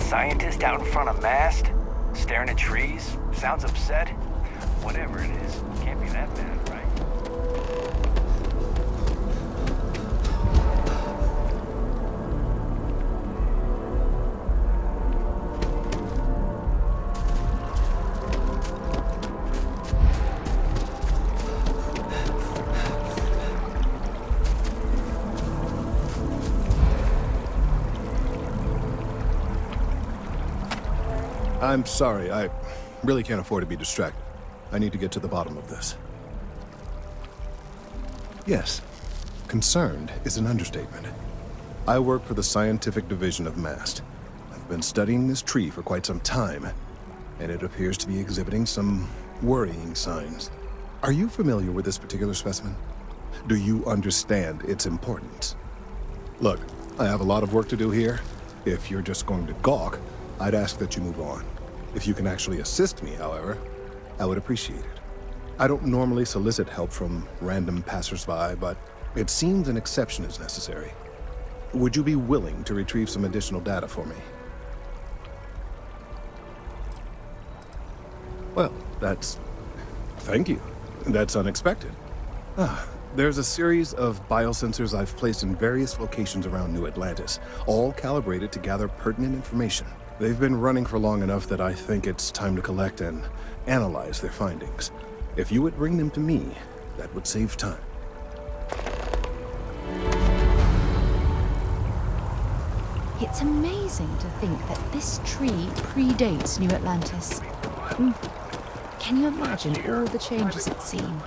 scientist out in front of mast, staring at trees, sounds upset. Whatever it is, can't be that bad, right? I'm sorry, I really can't afford to be distracted. I need to get to the bottom of this. Yes, concerned is an understatement. I work for the scientific division of MAST. I've been studying this tree for quite some time, and it appears to be exhibiting some worrying signs. Are you familiar with this particular specimen? Do you understand its importance? Look, I have a lot of work to do here. If you're just going to gawk, I'd ask that you move on. If you can actually assist me, however, I would appreciate it. I don't normally solicit help from random passersby, but it seems an exception is necessary. Would you be willing to retrieve some additional data for me? Well, thank you. That's unexpected. There's a series of biosensors I've placed in various locations around New Atlantis, all calibrated to gather pertinent information. They've been running for long enough that I think it's time to collect and analyze their findings. If you would bring them to me, that would save time. It's amazing to think that this tree predates New Atlantis. Can you imagine all the changes it's seen?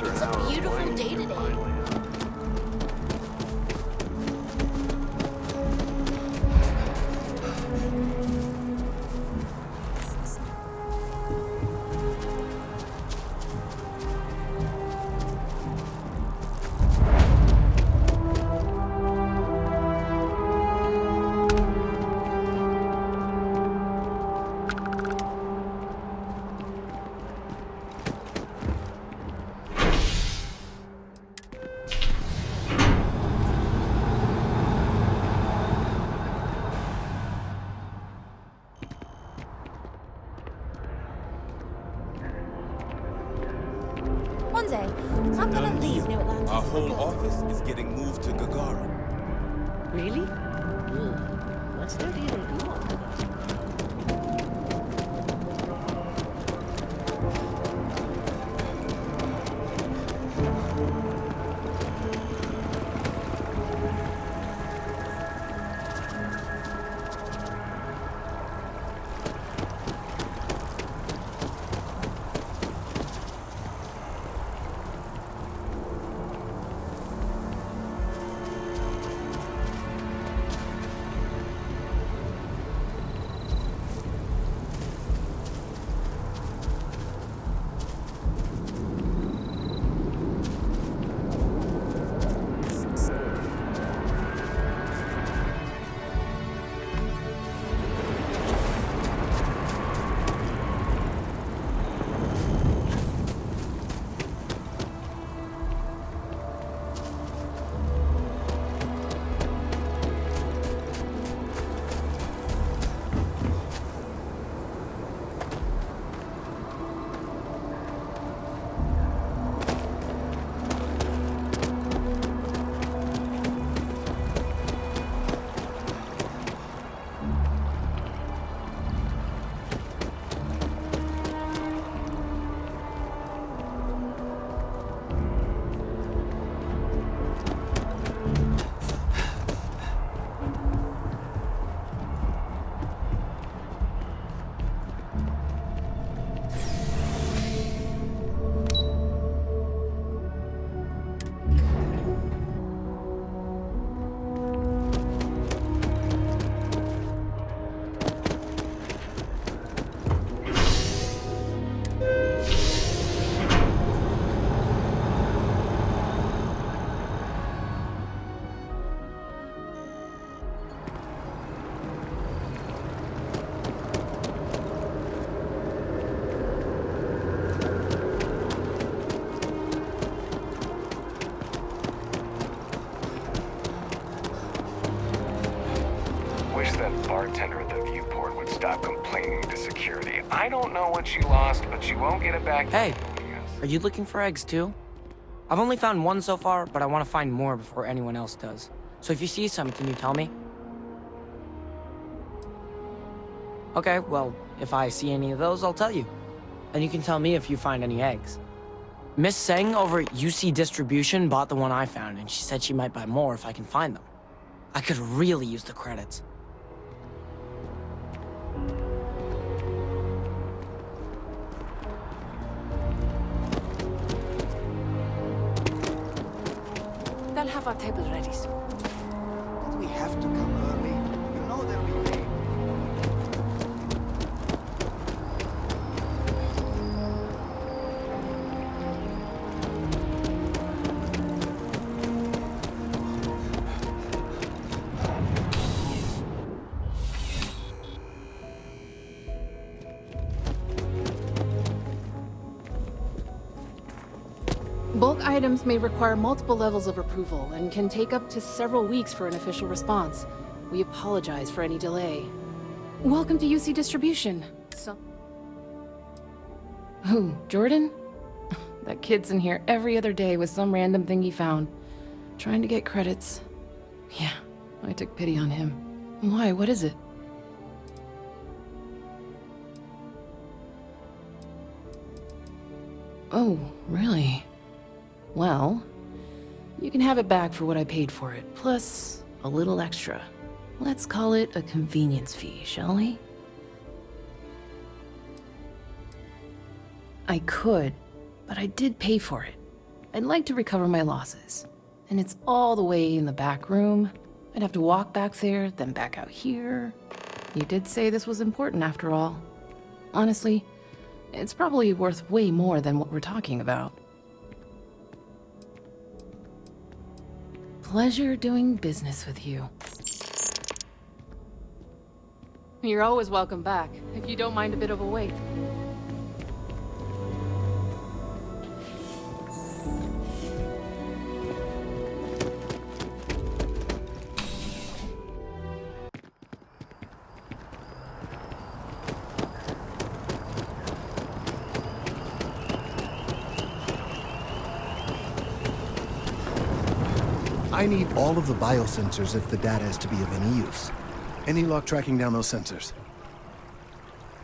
It's a beautiful day today. One day, I'm gonna leave New Atlantis. Our whole office is getting moved to Gagarin. Really? What's there to even do on that? that bartender at the viewport would stop complaining to security. I don't know what you lost, but you won't get it back. Hey, are you looking for eggs too? I've only found one so far, but I want to find more before anyone else does. So if you see some, can you tell me? Okay, well, if I see any of those, I'll tell you. And you can tell me if you find any eggs. Miss Seng over at UC Distribution bought the one I found, and she said she might buy more if I can find them. I could really use the credits. They'll have our table ready soon. But we have to come early. You know they'll be late. Bulk items may require multiple levels of approval and can take up to several weeks for an official response. We apologize for any delay. Welcome to UC Distribution. Who, Jordan? That kid's in here every other day with some random thing he found. Trying to get credits. Yeah, I took pity on him. Why, what is it? Oh, really? Well, you can have it back for what I paid for it, plus a little extra. Let's call it a convenience fee, shall we? I could, but I did pay for it. I'd like to recover my losses. And it's all the way in the back room. I'd have to walk back there, then back out here. You did say this was important after all. Honestly, it's probably worth way more than what we're talking about. Pleasure doing business with you. You're always welcome back, if you don't mind a bit of a wait. I need all of the biosensors if the data is to be of any use. Any luck tracking down those sensors?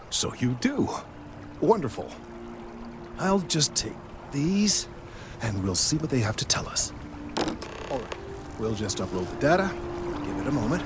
So you do. Wonderful. I'll just take these, and we'll see what they have to tell us. All right, we'll just upload the data. Give it a moment.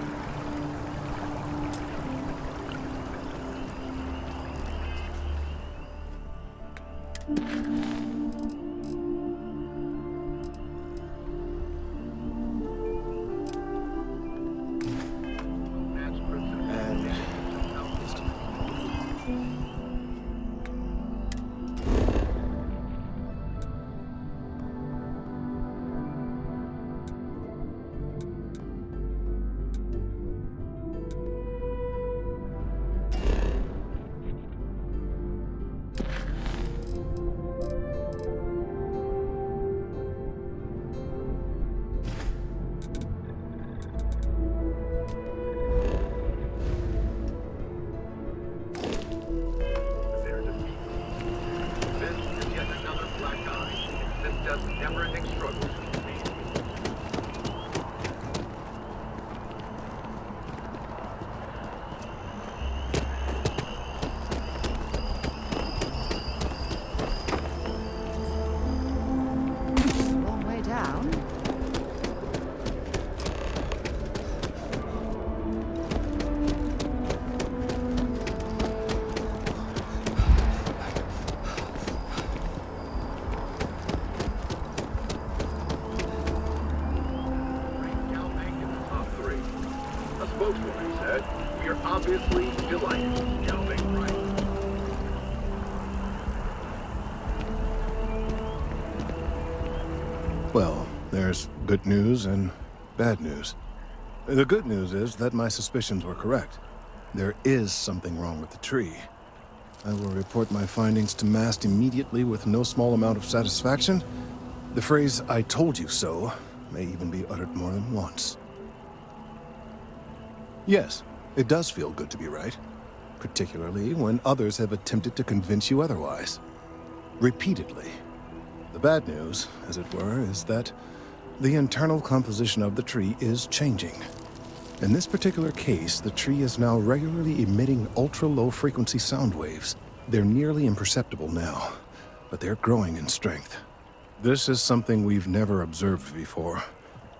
Long way down. A spokeswoman said, "We are obviously delighted." Galvin, right? Well, there's good news and bad news. The good news is that my suspicions were correct. There is something wrong with the tree. I will report my findings to MAST immediately with no small amount of satisfaction. The phrase, "I told you so," may even be uttered more than once. Yes, It does feel good to be right, particularly when others have attempted to convince you otherwise. Repeatedly. The bad news, as it were, is that the internal composition of the tree is changing. In this particular case, the tree is now regularly emitting ultra-low frequency sound waves. They're nearly imperceptible now, but they're growing in strength. This is something we've never observed before.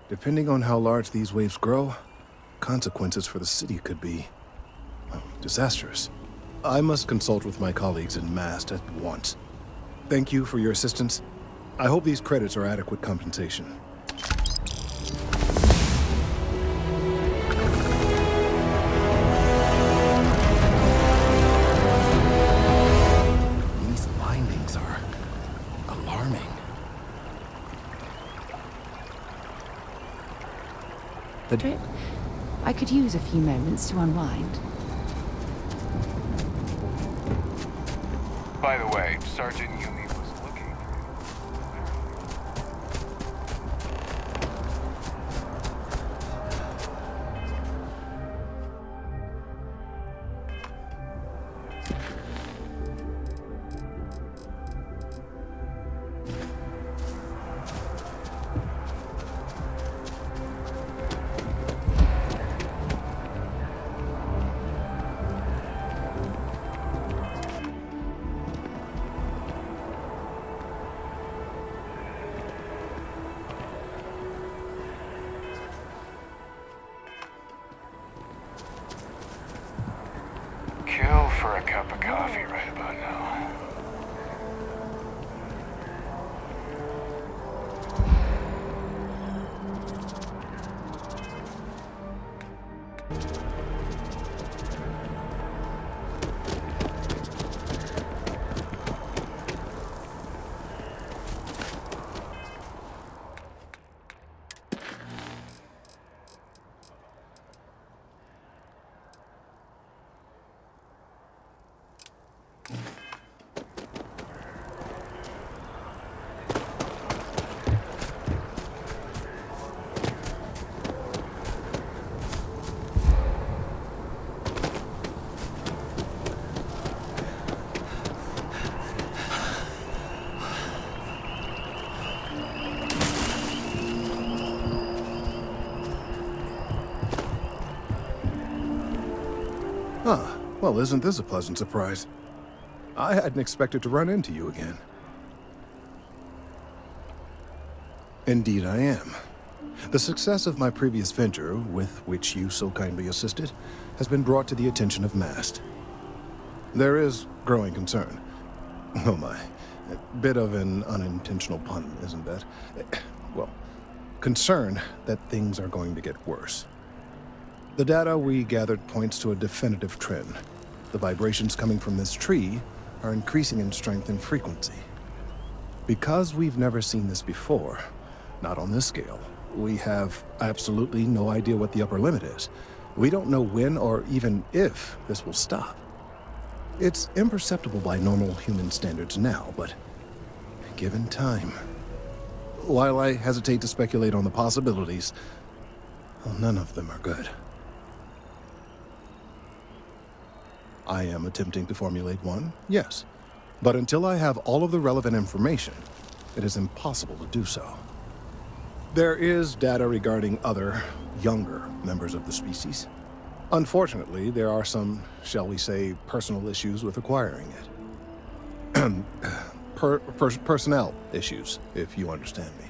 Depending on how large these waves grow, consequences for the city could be, well, disastrous. I must consult with my colleagues in MAST at once. Thank you for your assistance. I hope these credits are adequate compensation. These findings are alarming. The trip? I could use a few moments to unwind. By the way, Sergeant Yumi was looking. Kill for a cup of coffee right about now. Ah, well, isn't this a pleasant surprise? I hadn't expected to run into you again. Indeed I am. The success of my previous venture, with which you so kindly assisted, has been brought to the attention of MAST. There is growing concern. Oh my, a bit of an unintentional pun, isn't that? Well, concern that things are going to get worse. The data we gathered points to a definitive trend. The vibrations coming from this tree are increasing in strength and frequency. Because we've never seen this before, not on this scale, we have absolutely no idea what the upper limit is. We don't know when or even if this will stop. It's imperceptible by normal human standards now, but given time. While I hesitate to speculate on the possibilities, well, none of them are good. I am attempting to formulate one, yes. But until I have all of the relevant information, it is impossible to do so. There is data regarding other, younger members of the species. Unfortunately, there are some, shall we say, personal issues with acquiring it. Personnel issues, if you understand me.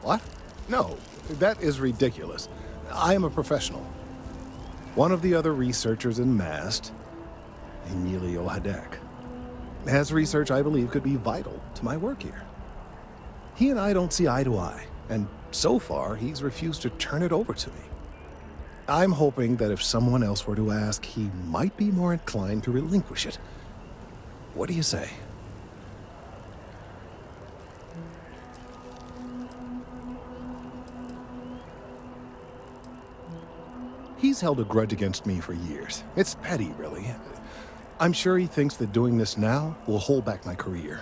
What? No, that is ridiculous. I am a professional. One of the other researchers in MAST, Emilio Hadek, has research I believe could be vital to my work here. He and I don't see eye to eye, and so far he's refused to turn it over to me. I'm hoping that if someone else were to ask, he might be more inclined to relinquish it. What do you say? He's held a grudge against me for years. It's petty, really. I'm sure he thinks that doing this now will hold back my career.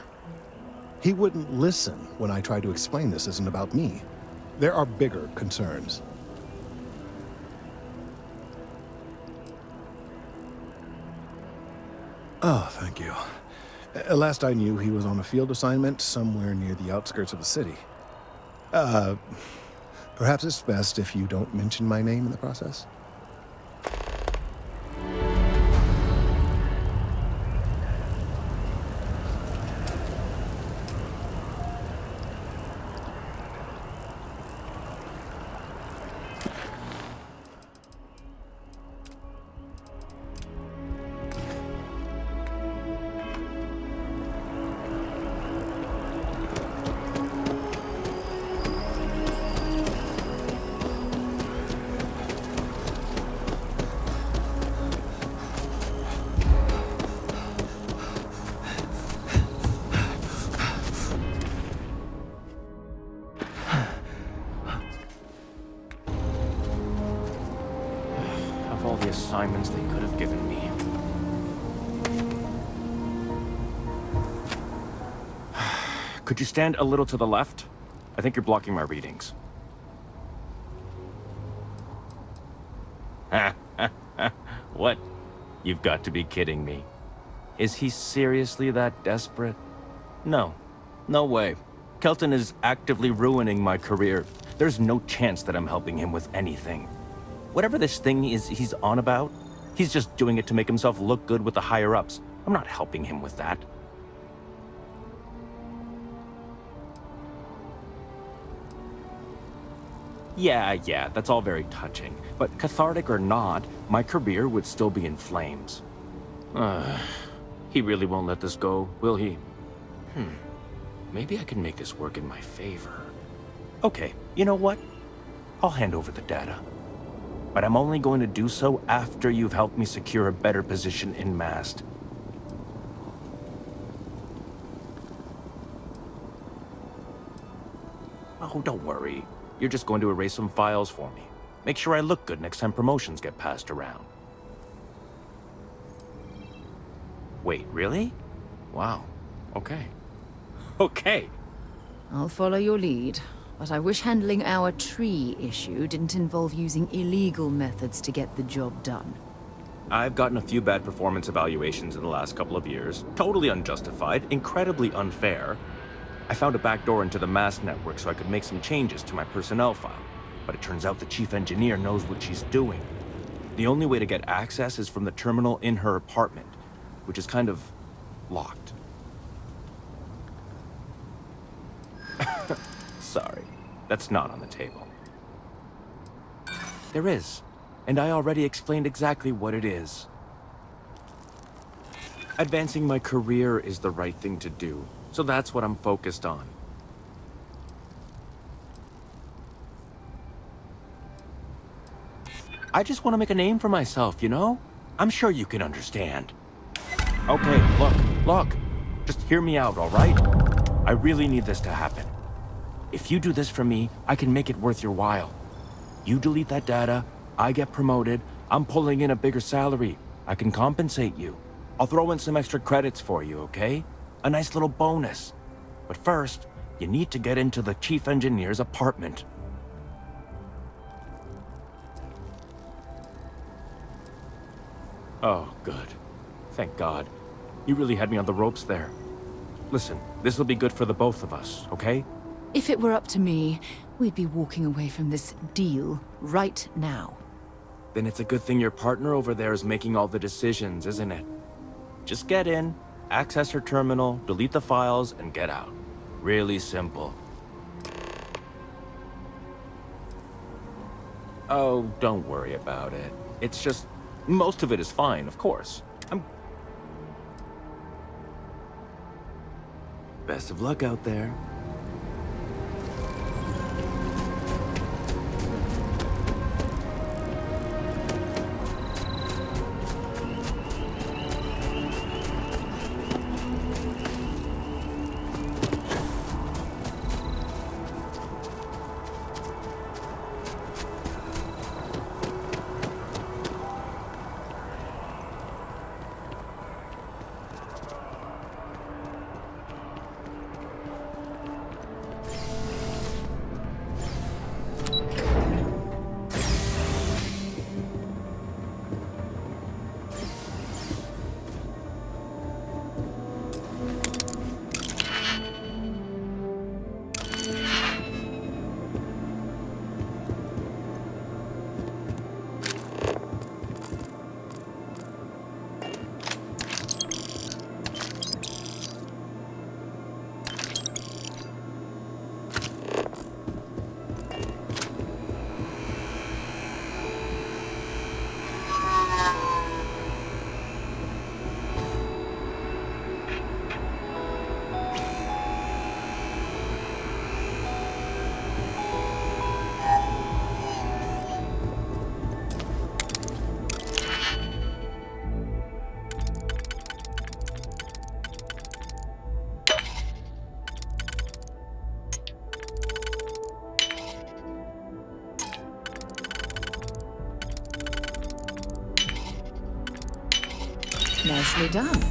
He wouldn't listen when I tried to explain this isn't about me. There are bigger concerns. Oh, thank you. Last I knew, he was on a field assignment somewhere near the outskirts of the city. Perhaps it's best if you don't mention my name in the process? Of all the assignments they could have given me. Could you stand a little to the left? I think you're blocking my readings. What? You've got to be kidding me. Is he seriously that desperate? No. No way. Kelton is actively ruining my career. There's no chance that I'm helping him with anything. Whatever this thing is he's on about, he's just doing it to make himself look good with the higher-ups. I'm not helping him with that. Yeah, that's all very touching. But cathartic or not, my career would still be in flames. He really won't let this go, will he? Maybe I can make this work in my favor. Okay, you know what? I'll hand over the data. But I'm only going to do so after you've helped me secure a better position in Mast. Oh, don't worry. You're just going to erase some files for me. Make sure I look good next time promotions get passed around. Wait, really? Wow. Okay. Okay. I'll follow your lead, but I wish handling our tree issue didn't involve using illegal methods to get the job done. I've gotten a few bad performance evaluations in the last couple of years. Totally unjustified, incredibly unfair. I found a backdoor into the Mast network so I could make some changes to my personnel file. But it turns out the chief engineer knows what she's doing. The only way to get access is from the terminal in her apartment, which is kind of locked. Sorry, that's not on the table. There is, and I already explained exactly what it is. Advancing my career is the right thing to do, so that's what I'm focused on. I just want to make a name for myself, you know? I'm sure you can understand. Okay, look. Just hear me out, all right? I really need this to happen. If you do this for me, I can make it worth your while. You delete that data, I get promoted, I'm pulling in a bigger salary. I can compensate you. I'll throw in some extra credits for you, okay? A nice little bonus. But first, you need to get into the chief engineer's apartment. Oh, good. Thank God. You really had me on the ropes there. Listen, this will be good for the both of us, okay? If it were up to me, we'd be walking away from this deal right now. Then it's a good thing your partner over there is making all the decisions, isn't it? Just get in, access her terminal, delete the files, and get out. Really simple. Oh, don't worry about it. It's just... most of it is fine, of course. Best of luck out there. Nicely done.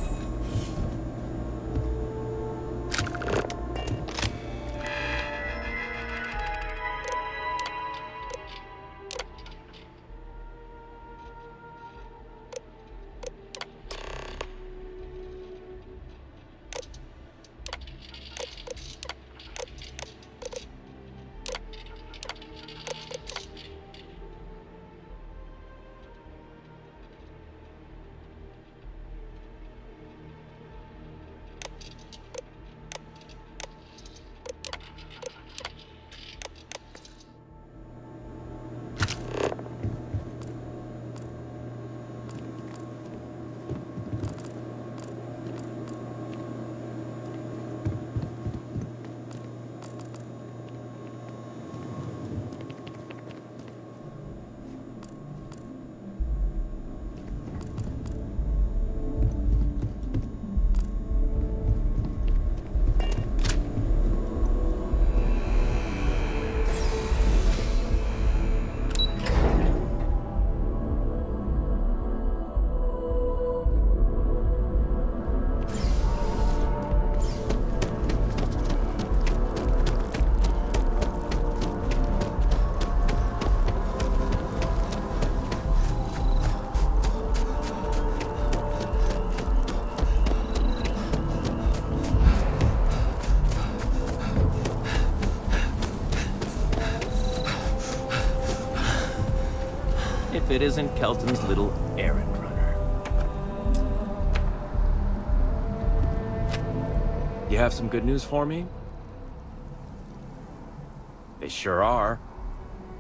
If it isn't Kelton's little errand runner. You have some good news for me? They sure are.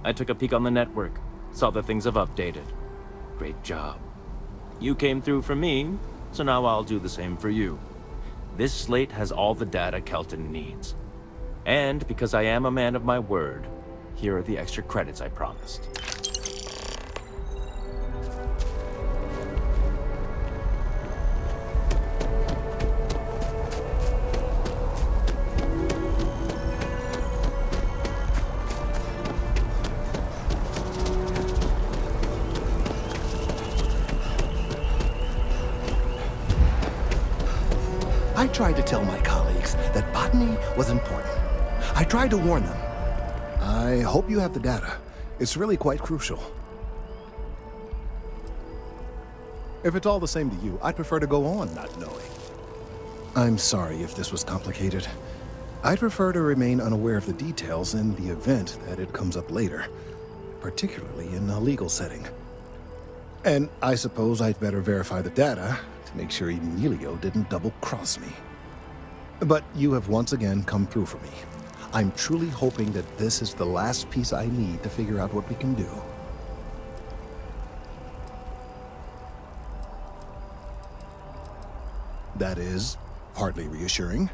I took a peek on the network, saw that things have updated. Great job. You came through for me, so now I'll do the same for you. This slate has all the data Kelton needs. And because I am a man of my word, here are the extra credits I promised. I tried to tell my colleagues that botany was important. I tried to warn them. I hope you have the data. It's really quite crucial. If it's all the same to you, I'd prefer to go on not knowing. I'm sorry if this was complicated. I'd prefer to remain unaware of the details in the event that it comes up later, particularly in a legal setting. And I suppose I'd better verify the data to make sure Emilio didn't double-cross me. But you have once again come through for me. I'm truly hoping that this is the last piece I need to figure out what we can do. That is hardly reassuring.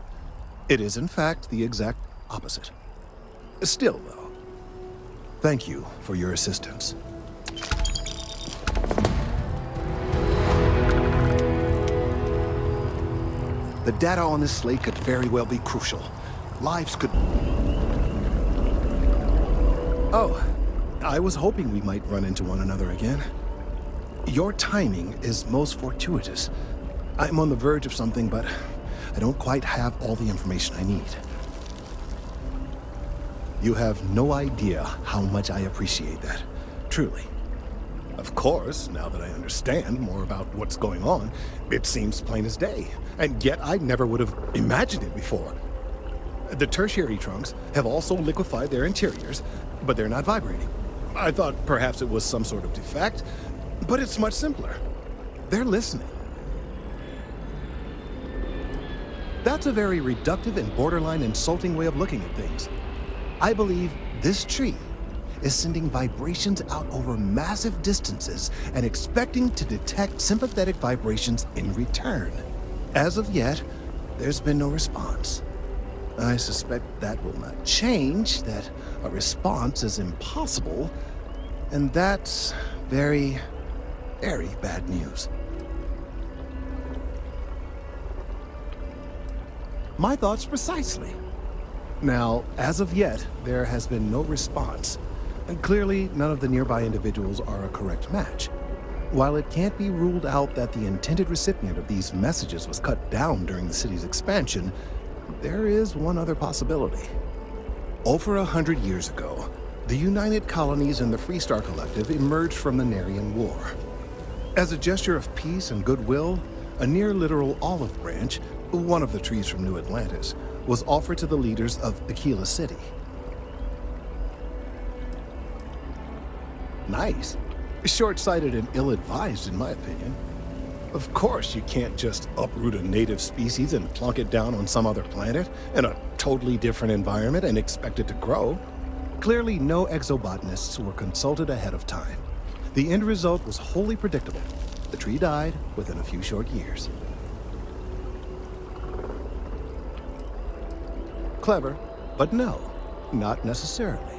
It is, in fact, the exact opposite. Still, though, thank you for your assistance. The data on this slate could very well be crucial. Lives could... Oh, I was hoping we might run into one another again. Your timing is most fortuitous. I'm on the verge of something, but I don't quite have all the information I need. You have no idea how much I appreciate that. Truly. Of course, now that I understand more about what's going on, it seems plain as day. And yet I never would have imagined it before. The tertiary trunks have also liquefied their interiors, but they're not vibrating. I thought perhaps it was some sort of defect, but it's much simpler. They're listening. That's a very reductive and borderline insulting way of looking at things. I believe this tree is sending vibrations out over massive distances and expecting to detect sympathetic vibrations in return. As of yet, there's been no response. I suspect that will not change, that a response is impossible, and that's very, very bad news. My thoughts precisely. Now, as of yet, there has been no response, and clearly none of the nearby individuals are a correct match. While it can't be ruled out that the intended recipient of these messages was cut down during the city's expansion, there is one other possibility. Over 100 years ago, the United Colonies and the Freestar Collective emerged from the Narian War. As a gesture of peace and goodwill, a near-literal olive branch, one of the trees from New Atlantis, was offered to the leaders of Aquila City. Nice. Short-sighted and ill-advised, in my opinion. Of course, you can't just uproot a native species and plunk it down on some other planet in a totally different environment and expect it to grow. Clearly, no exobotanists were consulted ahead of time. The end result was wholly predictable. The tree died within a few short years. Clever, but no, not necessarily.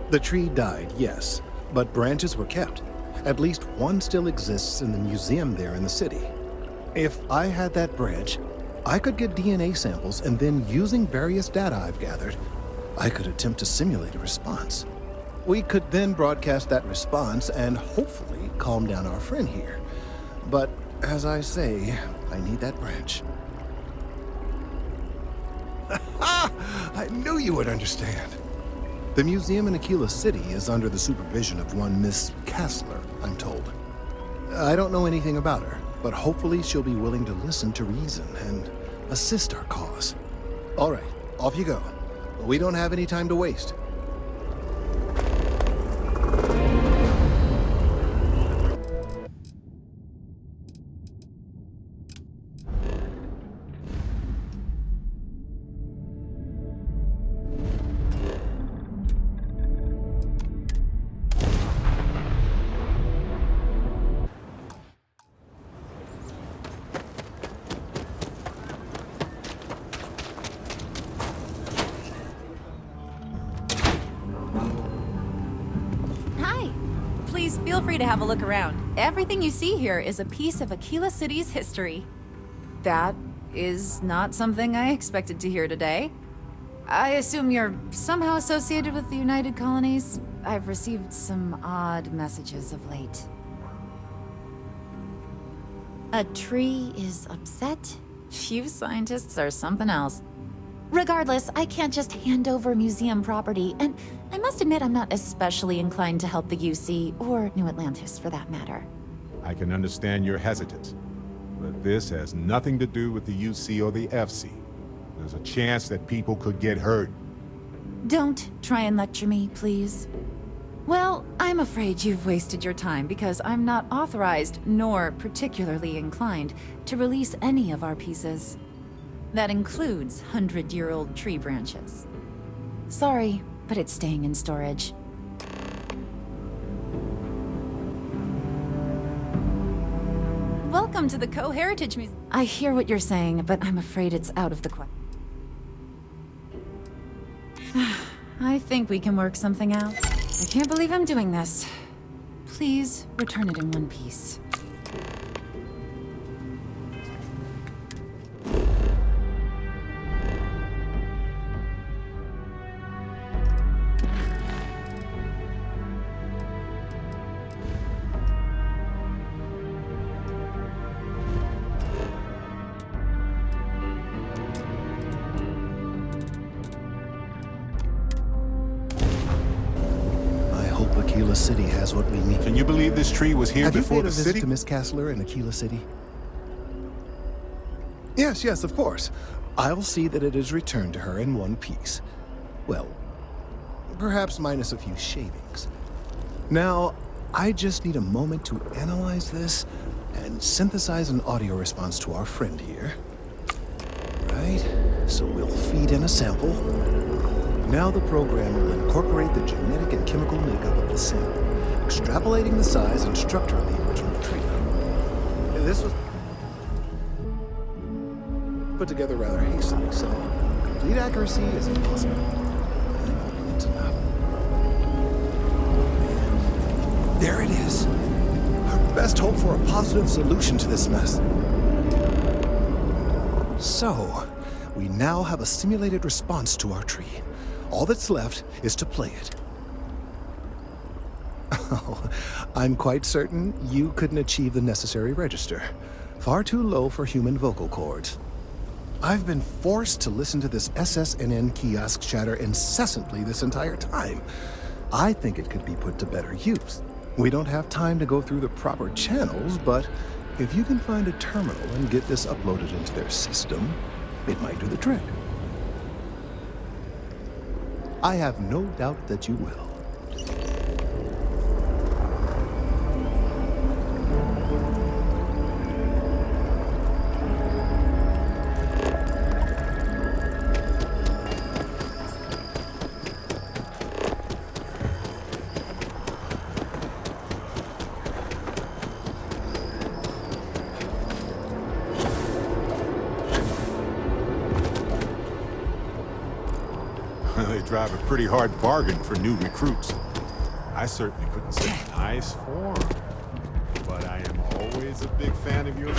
The tree died, yes, but branches were kept. At least one still exists in the museum there in the city. If I had that branch, I could get DNA samples, and then using various data I've gathered, I could attempt to simulate a response. We could then broadcast that response and hopefully calm down our friend here. But as I say, I need that branch. I knew you would understand. The museum in Aquila City is under the supervision of one Miss Kassler, I'm told. I don't know anything about her, but hopefully she'll be willing to listen to reason and assist our cause. All right, off you go. We don't have any time to waste. Please feel free to have a look around. Everything you see here is a piece of Aquila City's history. That is not something I expected to hear today. I assume you're somehow associated with the United Colonies? I've received some odd messages of late. A tree is upset? You scientists are something else. Regardless, I can't just hand over museum property, and I must admit I'm not especially inclined to help the UC, or New Atlantis for that matter. I can understand your hesitance, but this has nothing to do with the UC or the FC. There's a chance that people could get hurt. Don't try and lecture me, please. Well, I'm afraid you've wasted your time because I'm not authorized, nor particularly inclined, to release any of our pieces. That includes 100-year-old tree branches. Sorry, but it's staying in storage. Welcome to the Co-Heritage Museum. I hear what you're saying, but I'm afraid it's out of the question. I think we can work something out. I can't believe I'm doing this. Please return it in one piece. Aquila City has what we need. Can you believe this tree was here before the city? Have you paid a visit to Miss Kassler in Aquila City? Yes, of course. I'll see that it is returned to her in one piece. Well, perhaps minus a few shavings. Now, I just need a moment to analyze this and synthesize an audio response to our friend here. Right, so we'll feed in a sample. Now the program will incorporate the genetic and chemical makeup of the sample, extrapolating the size and structure of the original tree. This was put together rather hastily, so complete accuracy is impossible. I'm hoping it's enough. And there it is. Our best hope for a positive solution to this mess. So, we now have a simulated response to our tree. All that's left is to play it. Oh, I'm quite certain you couldn't achieve the necessary register. Far too low for human vocal cords. I've been forced to listen to this SSNN kiosk chatter incessantly this entire time. I think it could be put to better use. We don't have time to go through the proper channels, but if you can find a terminal and get this uploaded into their system, it might do the trick. I have no doubt that you will. They drive a pretty hard bargain for new recruits. I certainly couldn't say nice form, but I am always a big fan of yours.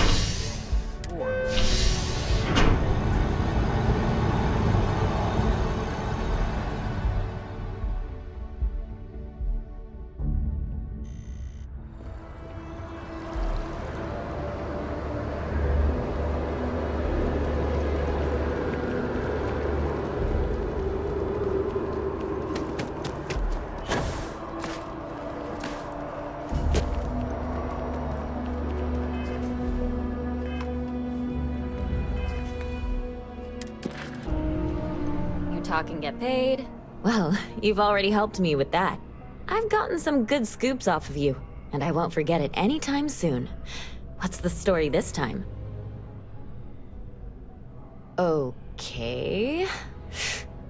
Talk and get paid? Well, you've already helped me with that. I've gotten some good scoops off of you, and I won't forget it anytime soon. What's the story this time? Okay.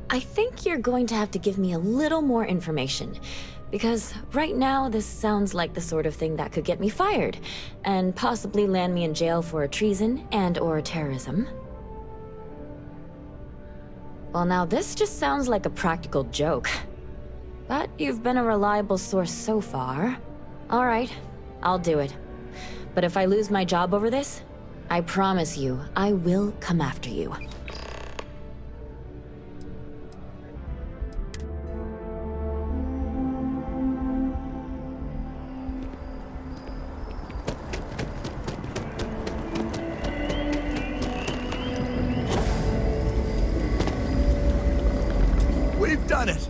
I think you're going to have to give me a little more information, because right now this sounds like the sort of thing that could get me fired, and possibly land me in jail for treason and/or terrorism. Well, now this just sounds like a practical joke. But you've been a reliable source so far. All right, I'll do it. But if I lose my job over this, I promise you, I will come after you. We've done it!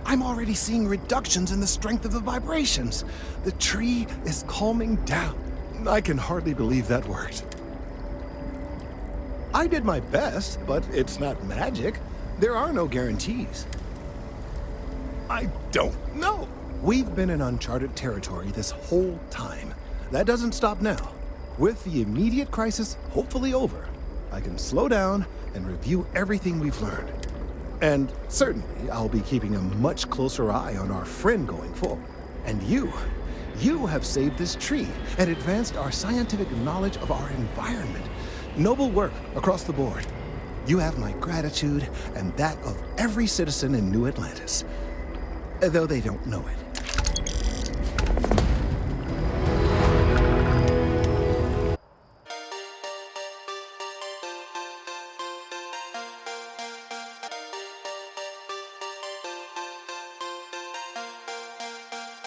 I'm already seeing reductions in the strength of the vibrations. The tree is calming down. I can hardly believe that worked. I did my best, but it's not magic. There are no guarantees. I don't know. We've been in uncharted territory this whole time. That doesn't stop now. With the immediate crisis hopefully over, I can slow down and review everything we've learned. And certainly, I'll be keeping a much closer eye on our friend going forward. And you have saved this tree and advanced our scientific knowledge of our environment. Noble work across the board. You have my gratitude and that of every citizen in New Atlantis. Though they don't know it.